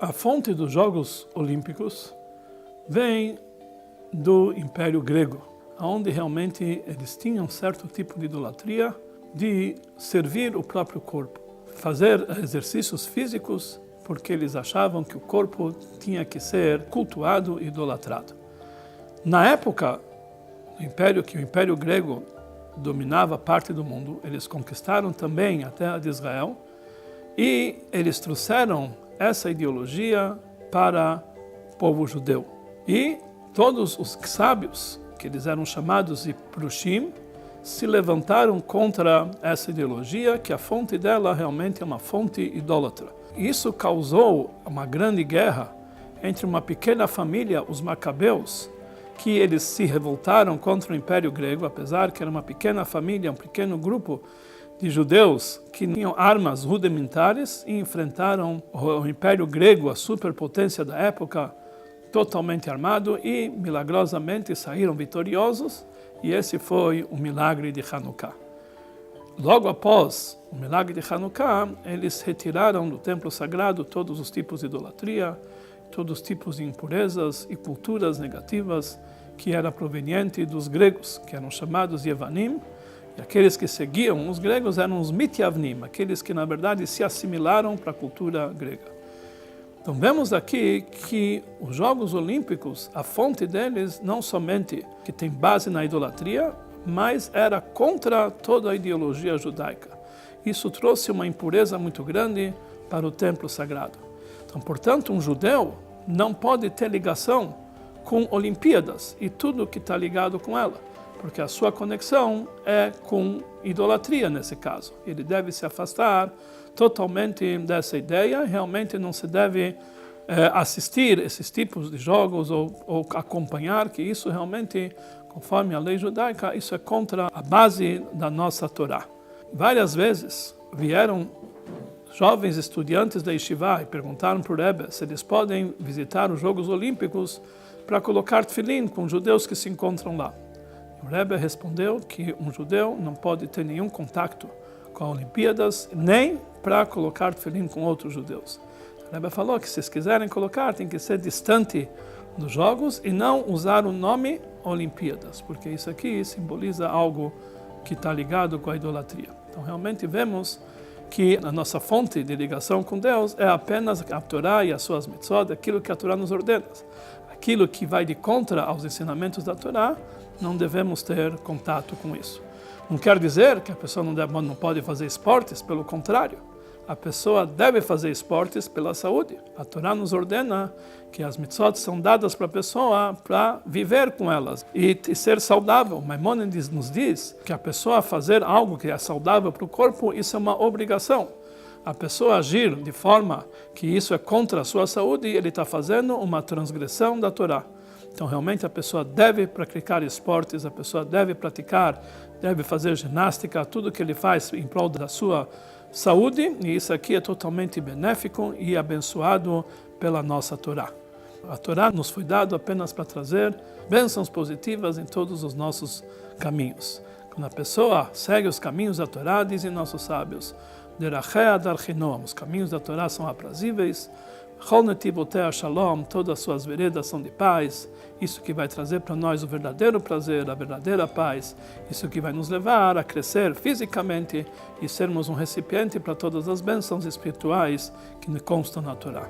A fonte dos Jogos Olímpicos vem do Império Grego, onde realmente eles tinham um certo tipo de idolatria de servir o próprio corpo, fazer exercícios físicos porque eles achavam que o corpo tinha que ser cultuado e idolatrado. Na época que o Império Grego dominava parte do mundo, eles conquistaram também a terra de Israel e eles trouxeram essa ideologia para o povo judeu. E todos os sábios, que eles eram chamados de Prushim, se levantaram contra essa ideologia, que a fonte dela realmente é uma fonte idólatra. Isso causou uma grande guerra entre uma pequena família, os Macabeus, que eles se revoltaram contra o Império Grego, apesar que era uma pequena família, um pequeno grupo de judeus que tinham armas rudimentares e enfrentaram o Império Grego, a superpotência da época, totalmente armado e milagrosamente saíram vitoriosos, e esse foi o milagre de Hanukkah. Logo após o milagre de Hanukkah, eles retiraram do templo sagrado todos os tipos de idolatria, todos os tipos de impurezas e culturas negativas que era proveniente dos gregos, que eram chamados Yevanim, e aqueles que seguiam os gregos eram os Mityavnim, aqueles que na verdade se assimilaram para a cultura grega. Então vemos aqui que os Jogos Olímpicos, a fonte deles não somente que tem base na idolatria, mas era contra toda a ideologia judaica. Isso trouxe uma impureza muito grande para o templo sagrado. Então, portanto, um judeu não pode ter ligação com Olimpíadas e tudo que está ligado com ela, porque a sua conexão é com idolatria nesse caso. Ele deve se afastar totalmente dessa ideia, realmente não se deve assistir esses tipos de jogos ou acompanhar, que isso realmente, conforme a lei judaica, isso é contra a base da nossa Torá. Várias vezes vieram jovens estudantes da Yeshiva e perguntaram para o Rebbe se eles podem visitar os Jogos Olímpicos para colocar tefilim com judeus que se encontram lá. O Rebbe respondeu que um judeu não pode ter nenhum contato com as Olimpíadas, nem para colocar tefilim com outros judeus. O Rebbe falou que se eles quiserem colocar, tem que ser distante dos Jogos e não usar o nome Olimpíadas, porque isso aqui simboliza algo que está ligado com a idolatria. Então realmente vemos que a nossa fonte de ligação com Deus é apenas a Torá e as suas mitzvot, aquilo que a Torá nos ordena. Aquilo que vai de contra aos ensinamentos da Torá, não devemos ter contato com isso. Não quer dizer que a pessoa não pode fazer esportes, pelo contrário. A pessoa deve fazer esportes pela saúde. A Torá nos ordena que as mitzvot são dadas para a pessoa para viver com elas e ser saudável. Maimônides nos diz que a pessoa fazer algo que é saudável para o corpo, isso é uma obrigação. A pessoa agir de forma que isso é contra a sua saúde, ele está fazendo uma transgressão da Torá. Então, realmente, a pessoa deve praticar esportes, a pessoa deve fazer ginástica, tudo que ele faz em prol da sua saúde, e isso aqui é totalmente benéfico e abençoado pela nossa Torá. A Torá nos foi dada apenas para trazer bênçãos positivas em todos os nossos caminhos. Quando a pessoa segue os caminhos da Torá, dizem nossos sábios, os caminhos da Torá são aprazíveis, todas as suas veredas são de paz, isso que vai trazer para nós o verdadeiro prazer, a verdadeira paz, isso que vai nos levar a crescer fisicamente e sermos um recipiente para todas as bênçãos espirituais que constam na Torá.